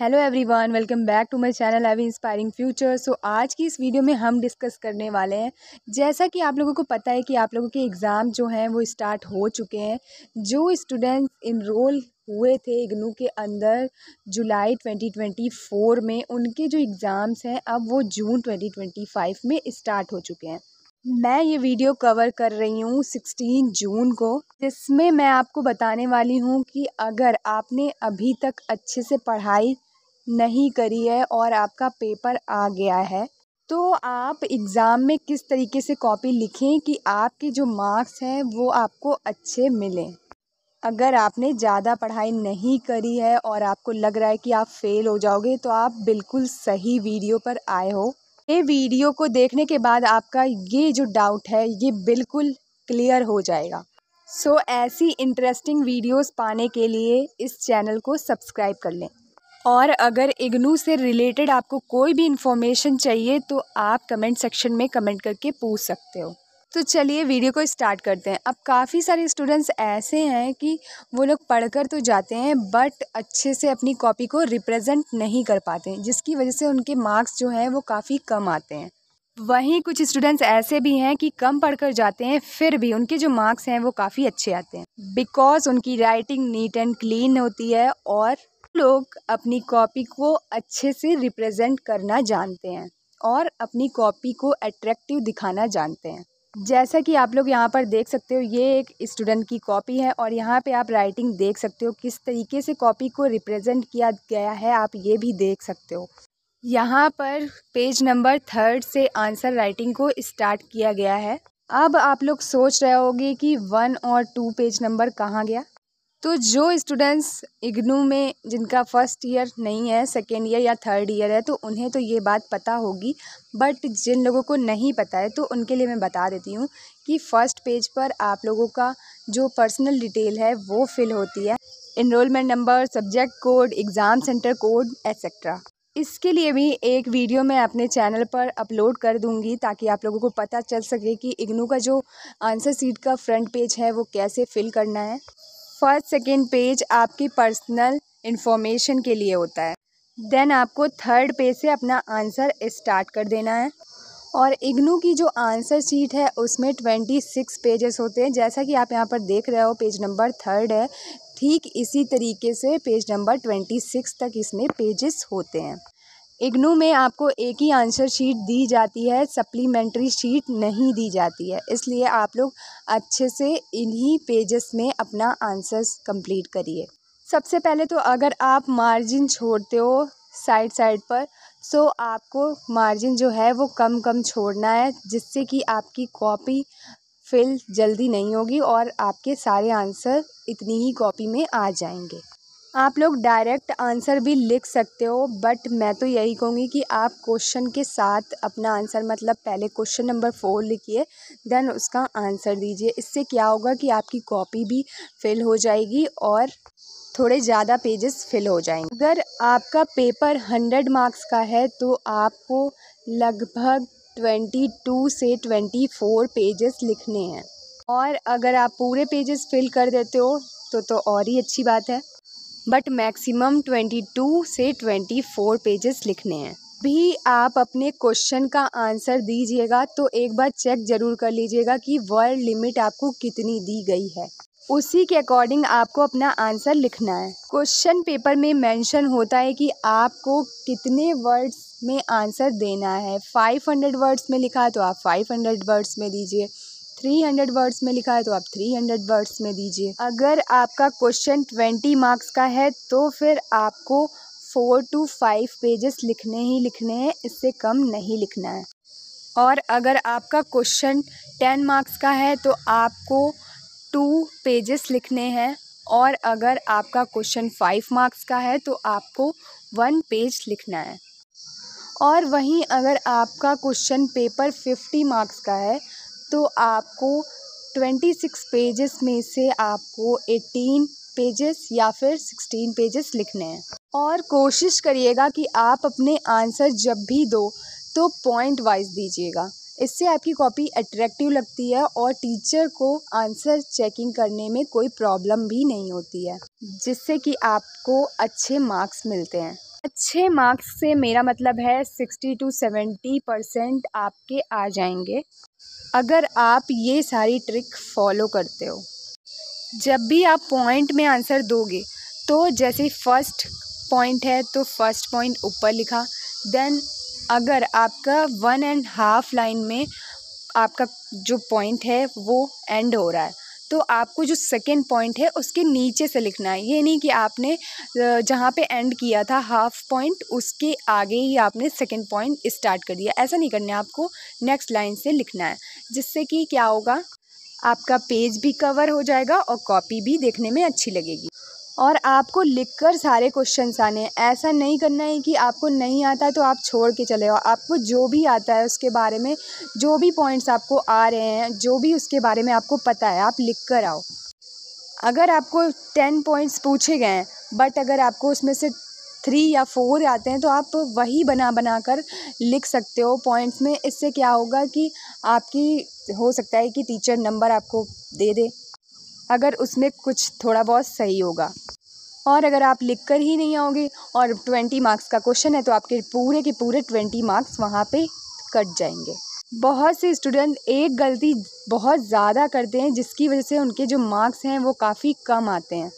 Hello everyone, welcome back to my channel I inspiring future. So आज की इस video में हम डिस्कस करने वाले हैं, जैसा कि आप लोगों को पता है कि आप लोगों के एग्ज़ाम जो हैं वो स्टार्ट हो चुके हैं। जो स्टूडेंट्स इनरोल हुए थे इग्नू के अंदर जुलाई 2024 में, उनके जो एग्ज़ाम्स हैं अब वो जून 2025 में स्टार्ट हो चुके हैं। मैं ये वीडियो कवर कर रही हूँ 16 जून को, जिसमें मैं आपको बताने वाली हूँ कि अगर आपने अभी तक अच्छे से पढ़ाई नहीं करी है और आपका पेपर आ गया है तो आप एग्ज़ाम में किस तरीके से कॉपी लिखें कि आपके जो मार्क्स हैं वो आपको अच्छे मिलें। अगर आपने ज़्यादा पढ़ाई नहीं करी है और आपको लग रहा है कि आप फेल हो जाओगे तो आप बिल्कुल सही वीडियो पर आए हो। ये वीडियो को देखने के बाद आपका ये जो डाउट है ये बिल्कुल क्लियर हो जाएगा। सो ऐसी इंटरेस्टिंग वीडियोस पाने के लिए इस चैनल को सब्सक्राइब कर लें। और अगर इग्नू से रिलेटेड आपको कोई भी इंफॉर्मेशन चाहिए तो आप कमेंट सेक्शन में कमेंट करके पूछ सकते हो। तो चलिए वीडियो को स्टार्ट करते हैं। अब काफ़ी सारे स्टूडेंट्स ऐसे हैं कि वो लोग पढ़कर तो जाते हैं बट अच्छे से अपनी कॉपी को रिप्रेजेंट नहीं कर पाते हैं, जिसकी वजह से उनके मार्क्स जो हैं वो काफ़ी कम आते हैं। वहीं कुछ स्टूडेंट्स ऐसे भी हैं कि कम पढ़कर जाते हैं फिर भी उनके जो मार्क्स हैं वो काफ़ी अच्छे आते हैं, बिकॉज उनकी राइटिंग नीट एंड क्लीन होती है और लोग अपनी कॉपी को अच्छे से रिप्रेजेंट करना जानते हैं और अपनी कॉपी को अट्रैक्टिव दिखाना जानते हैं। जैसा कि आप लोग यहाँ पर देख सकते हो, ये एक स्टूडेंट की कॉपी है और यहाँ पे आप राइटिंग देख सकते हो किस तरीके से कॉपी को रिप्रेजेंट किया गया है, आप ये भी देख सकते हो। यहाँ पर पेज नंबर 3 से आंसर राइटिंग को स्टार्ट किया गया है। अब आप लोग सोच रहे होंगे कि 1 और 2 पेज नंबर कहाँ गया। तो जो स्टूडेंट्स इग्नू में जिनका फर्स्ट ईयर नहीं है, सेकेंड ईयर या थर्ड ईयर है, तो उन्हें तो ये बात पता होगी, बट जिन लोगों को नहीं पता है तो उनके लिए मैं बता देती हूँ कि फ़र्स्ट पेज पर आप लोगों का जो पर्सनल डिटेल है वो फिल होती है, enrolment number, subject code, exam centre code etcetera. इसके लिए भी एक वीडियो मैं अपने चैनल पर अपलोड कर दूंगी ताकि आप लोगों को पता चल सके कि इग्नू का जो आंसर शीट का फ्रंट पेज है वो कैसे फिल करना है। फर्स्ट सेकेंड पेज आपकी पर्सनल इन्फॉर्मेशन के लिए होता है, देन आपको थर्ड पेज से अपना आंसर स्टार्ट कर देना है। और इग्नू की जो आंसर शीट है उसमें 26 पेजेस होते हैं, जैसा कि आप यहाँ पर देख रहे हो पेज नंबर 3 है, ठीक इसी तरीके से पेज नंबर 26 तक इसमें पेजेस होते हैं। इग्नू में आपको एक ही आंसर शीट दी जाती है, सप्लीमेंट्री शीट नहीं दी जाती है, इसलिए आप लोग अच्छे से इन्हीं पेजेस में अपना आंसर्स कंप्लीट करिए। सबसे पहले तो अगर आप मार्जिन छोड़ते हो साइड साइड पर, सो आपको मार्जिन जो है वो कम कम छोड़ना है, जिससे कि आपकी कॉपी फिल जल्दी नहीं होगी और आपके सारे आंसर इतनी ही कॉपी में आ जाएंगे। आप लोग डायरेक्ट आंसर भी लिख सकते हो, बट मैं तो यही कहूँगी कि आप क्वेश्चन के साथ अपना आंसर, मतलब पहले क्वेश्चन नंबर 4 लिखिए, देन उसका आंसर दीजिए। इससे क्या होगा कि आपकी कॉपी भी फिल हो जाएगी और थोड़े ज़्यादा पेजेस फिल हो जाएंगे। अगर आपका पेपर 100 मार्क्स का है तो आपको लगभग 22 से 24 पेजेस लिखने हैं, और अगर आप पूरे पेजेस फिल कर देते हो तो और ही अच्छी बात है, बट मैक्सिमम 22 से 24 पेजेस लिखने हैं। भी आप अपने क्वेश्चन का आंसर दीजिएगा तो एक बार चेक ज़रूर कर लीजिएगा कि वर्ड लिमिट आपको कितनी दी गई है, उसी के अकॉर्डिंग आपको अपना आंसर लिखना है। क्वेश्चन पेपर में मेंशन होता है कि आपको कितने वर्ड्स में आंसर देना है। 500 वर्ड्स में लिखा है तो आप 500 वर्ड्स में दीजिए, 300 वर्ड्स में लिखा है तो आप 300 वर्ड्स में दीजिए। अगर आपका क्वेश्चन 20 मार्क्स का है तो फिर आपको 4 to 5 पेजेस लिखने ही लिखने हैं, इससे कम नहीं लिखना है। और अगर आपका क्वेश्चन 10 मार्क्स का है तो आपको 2 पेजेस लिखने हैं, और अगर आपका क्वेश्चन 5 मार्क्स का है तो आपको 1 पेज लिखना है। और वहीं अगर आपका क्वेश्चन पेपर 50 मार्क्स का है तो आपको 26 पेजेस में से आपको 18 पेजेस या फिर 16 पेजेस लिखने हैं। और कोशिश करिएगा कि आप अपने आंसर जब भी दो तो पॉइंट वाइज दीजिएगा, इससे आपकी कॉपी अट्रैक्टिव लगती है और टीचर को आंसर चेकिंग करने में कोई प्रॉब्लम भी नहीं होती है, जिससे कि आपको अच्छे मार्क्स मिलते हैं। अच्छे मार्क्स से मेरा मतलब है 60 to 70% आपके आ जाएंगे अगर आप ये सारी ट्रिक फॉलो करते हो। जब भी आप पॉइंट में आंसर दोगे तो जैसे फर्स्ट पॉइंट है तो फर्स्ट पॉइंट ऊपर लिखा, देन अगर आपका 1.5 लाइन में आपका जो पॉइंट है वो एंड हो रहा है तो आपको जो सेकंड पॉइंट है उसके नीचे से लिखना है। ये नहीं कि आपने जहाँ पे एंड किया था हाफ पॉइंट उसके आगे ही आपने सेकंड पॉइंट स्टार्ट कर दिया, ऐसा नहीं करना है। आपको नेक्स्ट लाइन से लिखना है, जिससे कि क्या होगा, आपका पेज भी कवर हो जाएगा और कॉपी भी देखने में अच्छी लगेगी। और आपको लिखकर सारे क्वेश्चंस आने हैं, ऐसा नहीं करना है कि आपको नहीं आता है तो आप छोड़ के चले आओ। आपको जो भी आता है उसके बारे में, जो भी पॉइंट्स आपको आ रहे हैं, जो भी उसके बारे में आपको पता है, आप लिख कर आओ। अगर आपको 10 पॉइंट्स पूछे गए हैं बट अगर आपको उसमें से 3 या 4 आते हैं तो आप वही बना बना कर लिख सकते हो पॉइंट्स में। इससे क्या होगा कि आपकी हो सकता है कि टीचर नंबर आपको दे दे अगर उसमें कुछ थोड़ा बहुत सही होगा। और अगर आप लिख कर ही नहीं आओगे और 20 मार्क्स का क्वेश्चन है तो आपके पूरे के पूरे 20 मार्क्स वहाँ पे कट जाएंगे। बहुत से स्टूडेंट एक गलती बहुत ज़्यादा करते हैं जिसकी वजह से उनके जो मार्क्स हैं वो काफ़ी कम आते हैं।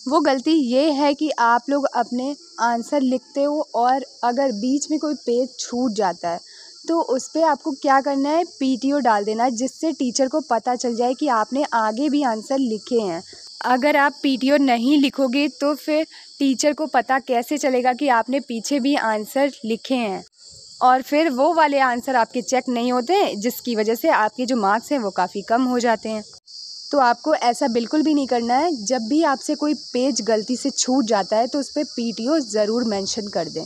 वो गलती ये है कि आप लोग अपने आंसर लिखते हो और अगर बीच में कोई पेज छूट जाता है तो उस पर आपको क्या करना है, पीटीओ डाल देना है, जिससे टीचर को पता चल जाए कि आपने आगे भी आंसर लिखे हैं। अगर आप पीटीओ नहीं लिखोगे तो फिर टीचर को पता कैसे चलेगा कि आपने पीछे भी आंसर लिखे हैं, और फिर वो वाले आंसर आपके चेक नहीं होते हैं, जिसकी वजह से आपके जो मार्क्स हैं वो काफ़ी कम हो जाते हैं। तो आपको ऐसा बिल्कुल भी नहीं करना है। जब भी आपसे कोई पेज गलती से छूट जाता है तो उस पर पीटीओ ज़रूर मेंशन कर दें।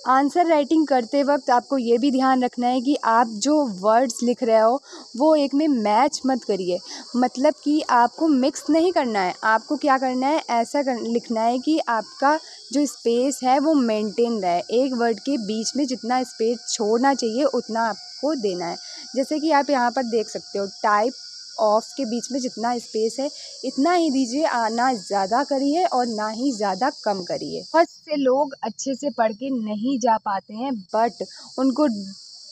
आंसर राइटिंग करते वक्त आपको ये भी ध्यान रखना है कि आप जो वर्ड्स लिख रहे हो वो एक में मैच मत करिए, मतलब कि आपको मिक्स नहीं करना है। आपको क्या करना है, ऐसा लिखना है कि आपका जो स्पेस है वो मेंटेन रहे। एक वर्ड के बीच में जितना स्पेस छोड़ना चाहिए उतना आपको देना है। जैसे कि आप यहाँ पर देख सकते हो, टाइप ऑफ के बीच में जितना स्पेस है इतना ही दीजिए, ना ज़्यादा करिए और ना ही ज़्यादा कम करिए। बहुत से लोग अच्छे से पढ़ के नहीं जा पाते हैं बट उनको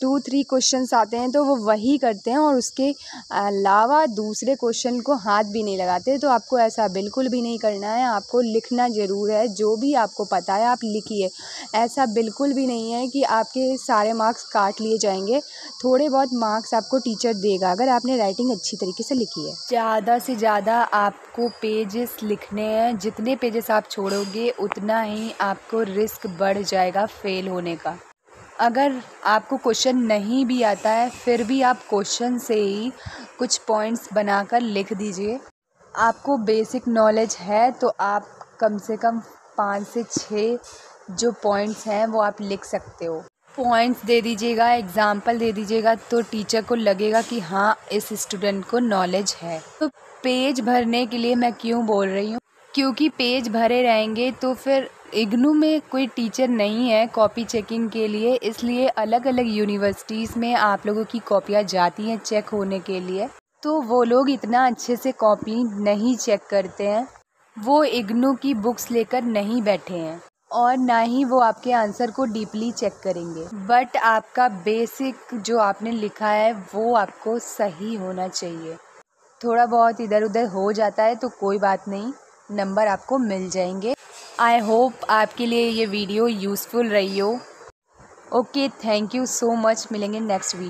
2-3 क्वेश्चंस आते हैं तो वो वही करते हैं और उसके अलावा दूसरे क्वेश्चन को हाथ भी नहीं लगाते। तो आपको ऐसा बिल्कुल भी नहीं करना है। आपको लिखना ज़रूर है, जो भी आपको पता है आप लिखिए। ऐसा बिल्कुल भी नहीं है कि आपके सारे मार्क्स काट लिए जाएंगे। थोड़े बहुत मार्क्स आपको टीचर देगा अगर आपने राइटिंग अच्छी तरीके से लिखी है। ज़्यादा से ज़्यादा आपको पेजेस लिखने हैं, जितने पेजेस आप छोड़ोगे उतना ही आपको रिस्क बढ़ जाएगा फेल होने का। अगर आपको क्वेश्चन नहीं भी आता है फिर भी आप क्वेश्चन से ही कुछ पॉइंट्स बनाकर लिख दीजिए। आपको बेसिक नॉलेज है तो आप कम से कम 5 से 6 जो पॉइंट्स हैं वो आप लिख सकते हो। पॉइंट्स दे दीजिएगा, एग्जाम्पल दे दीजिएगा तो टीचर को लगेगा कि हाँ इस स्टूडेंट को नॉलेज है। तो पेज भरने के लिए मैं क्यों बोल रही हूँ, क्योंकि पेज भरे रहेंगे तो फिर इग्नू में कोई टीचर नहीं है कॉपी चेकिंग के लिए, इसलिए अलग अलग यूनिवर्सिटीज़ में आप लोगों की कॉपियाँ जाती हैं चेक होने के लिए। तो वो लोग इतना अच्छे से कॉपी नहीं चेक करते हैं, वो इग्नू की बुक्स लेकर नहीं बैठे हैं और ना ही वो आपके आंसर को डीपली चेक करेंगे। बट आपका बेसिक जो आपने लिखा है वो आपको सही होना चाहिए। थोड़ा बहुत इधर उधर हो जाता है तो कोई बात नहीं, नंबर आपको मिल जाएंगे। आई होप आपके लिए ये वीडियो यूज़फुल रही हो। Okay, thank you so much. मिलेंगे नेक्स्ट वीडियो।